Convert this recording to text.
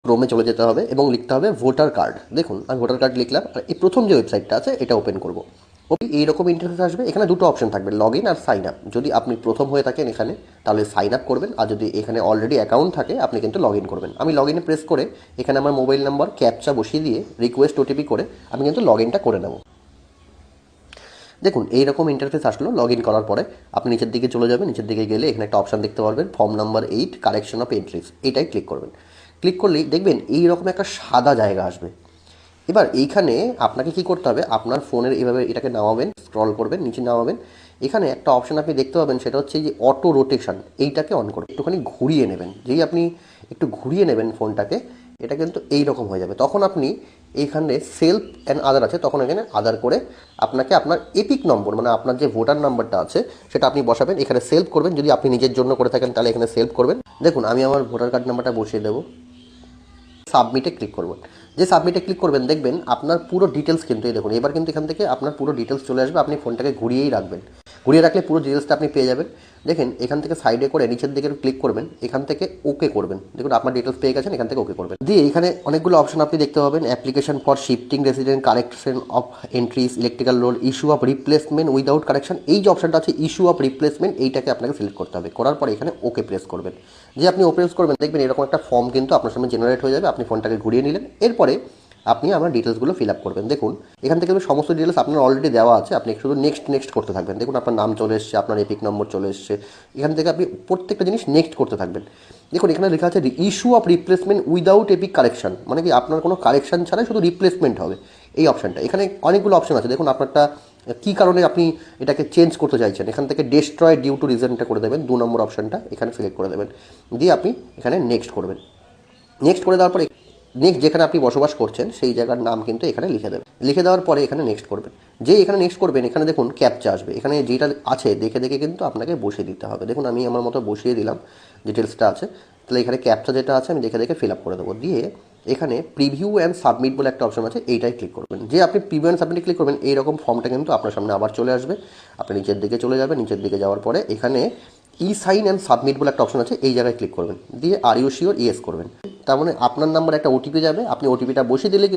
ক্রোমে চলে যেতে হবে এবং লিখতে হবে ভোটার কার্ড। দেখুন আমি ভোটার কার্ড লিখলাম, আর এই প্রথম যে ওয়েবসাইটটা আছে এটা ওপেন করব। এইরকম ইন্টারফেস আসবে। এখানে দুটো অপশন থাকবে, লগ ইন আর সাইন আপ। যদি আপনি প্রথম হয়ে থাকেন এখানে, তাহলে সাইন আপ করবেন, আর যদি এখানে অলরেডি অ্যাকাউন্ট থাকে আপনি কিন্তু লগ ইন করবেন। আমি লগ ইনে প্রেস করে এখানে আমার মোবাইল নাম্বার ক্যাপচা বসিয়ে দিয়ে রিকোয়েস্ট ওটিপি করে আমি কিন্তু লগ ইনটা করে নেব। দেখুন এইরকম ইন্টারফেস আসলো। লগ ইন করার পরে আপনি নিচের দিকে চলে যাবেন, নিচের দিকে গেলে এখানে একটা অপশান দেখতে পারবেন, form number 8 correction of entries, এইটাই ক্লিক করবেন। ক্লিক করলেই দেখবেন এইরকম একটা সাদা জায়গা আসবে। এবার এইখানে আপনাকে কি করতে হবে, আপনার ফোনের এভাবে এটাকে নামাবেন, স্ক্রল করবেন, নিচে নামাবেন। এখানে একটা অপশান আপনি দেখতে পাবেন, সেটা হচ্ছে যে অটো রোটেশন, এইটাকে অন করবেন। একটুখানি ঘুরিয়ে নেবেন, যেই আপনি একটু ঘুরিয়ে নেবেন ফোনটাকে, এটা কিন্তু এই রকম হয়ে যাবে। তখন আপনি এইখানে সেলফ অ্যান্ড আদার আছে, তখন এখানে আদার করে আপনাকে আপনার এপিক নম্বর, মানে আপনার যে ভোটার নাম্বারটা আছে সেটা আপনি বসাবেন। এখানে সেলফ করবেন, যদি আপনি নিজের জন্য করে থাকেন তাহলে এখানে সেলফ করবেন। দেখুন আমি আমার ভোটার কার্ড নাম্বারটা বসিয়ে দেবো, সাবমিটে ক্লিক করবেন। যে সাবমিটে ক্লিক করবেন দেখবেন আপনার পুরো ডিটেলস কিন্তু এই দেখুন, এবার কিন্তু এখান থেকে আপনার পুরো ডিটেলস চলে আসবে। আপনি ফোনটাকে ঘুরিয়েই রাখবেন, ঘুরিয়ে রাখলে পুরো ডিটেলসটা আপনি পেয়ে যাবেন। দেখেন এখান থেকে সাইডে করে নিচের দিকে ক্লিক করবেন, এখান থেকে ওকে করবেন। দেখুন আপনার ডিটেলস পেয়ে গেছেন, এখান থেকে ওকে করবেন। দিয়ে এখানে অনেকগুলো অপশন আপনি দেখতে পাবেন, application for shifting resident, correction of entries, electrical roll, issue of replacement without correction. এই যে অপশনটা আছে ইস্যু অফ রিপ্লেসমেন্ট, এইটাকে আপনাকে সিলেক্ট করতে হবে। করার পরে এখানে ওকে প্রেস করবেন। যে আপনি ওকে প্রেস করবেন দেখবেন এরকম একটা ফর্ম কিন্তু আপনার সামনে জেনারেট হয়ে যাবে। আপনি ফোনটাকে ঘুরিয়ে নিলেন, এরপরে আপনি আমার ডিটেলসগুলো ফিল আপ করবেন। দেখুন এখান থেকে সমস্ত ডিটেলস আপনার অলরেডি দেওয়া আছে, আপনি শুধু নেক্সট নেক্সট করতে থাকবেন। দেখুন আপনার নাম চলে এসছে, আপনার এপিক নম্বর চলে এসছে, এখান থেকে আপনি প্রত্যেকটা জিনিস নেক্সট করতে থাকবেন। দেখুন এখানে লেখা আছে issue of replacement without epic correction, মানে কি আপনার কোনো কারেকশন ছাড়াই শুধু রিপ্লেসমেন্ট হবে, এই অপশানটা। এখানে অনেকগুলো অপশান আছে, দেখুন আপনারটা কী কারণে আপনি এটাকে চেঞ্জ করতে চাইছেন। এখান থেকে ডেস্ট্রয় ডিউ টু রিজনটা করে দেবেন, 2 নম্বর অপশানটা এখানে সিলেক্ট করে দেবেন। দিয়ে আপনি এখানে নেক্সট করবেন। নেক্সট করে দেওয়ার পরে নেক্সট যেখানে আপনি বসবাস করছেন সেই জায়গার নাম কিন্তু এখানে লিখে দেবেন। লিখে দেওয়ার পরে এখানে নেক্সট করবেন। যে এখানে নেক্সট করবেন এখানে দেখুন ক্যাপচা আসবে, এখানে যেটা আছে দেখে দেখে কিন্তু আপনাকে বসিয়ে দিতে হবে। দেখুন আমি আমার মতো বসিয়ে দিলাম, ডিটেলসটা আছে। তাহলে এখানে ক্যাপচা যেটা আছে আমি দেখে দেখে ফিল আপ করে দেবো। দিয়ে এখানে প্রিভিউ অ্যান্ড সাবমিট বলে একটা অপশন আছে, এইটাই ক্লিক করবেন। যে আপনি প্রিভিউ অ্যান্ড সাবমিটে ক্লিক করবেন এইরকম ফর্মটা কিন্তু আপনার সামনে আবার চলে আসবে। আপনি নিচের দিকে চলে যাবেন, নিচের দিকে যাওয়ার পরে এখানে ই সাইন অ্যান্ড সাবমিট বলে একটা অপশন আছে, এই জায়গায় ক্লিক করবেন। দিয়ে আর ইউ শিওর ইয়েস করবেন। তার মানে আপনার নাম্বার একটা ওটিপি যাবে, আপনি ওটিপিটা বসিয়ে দিলে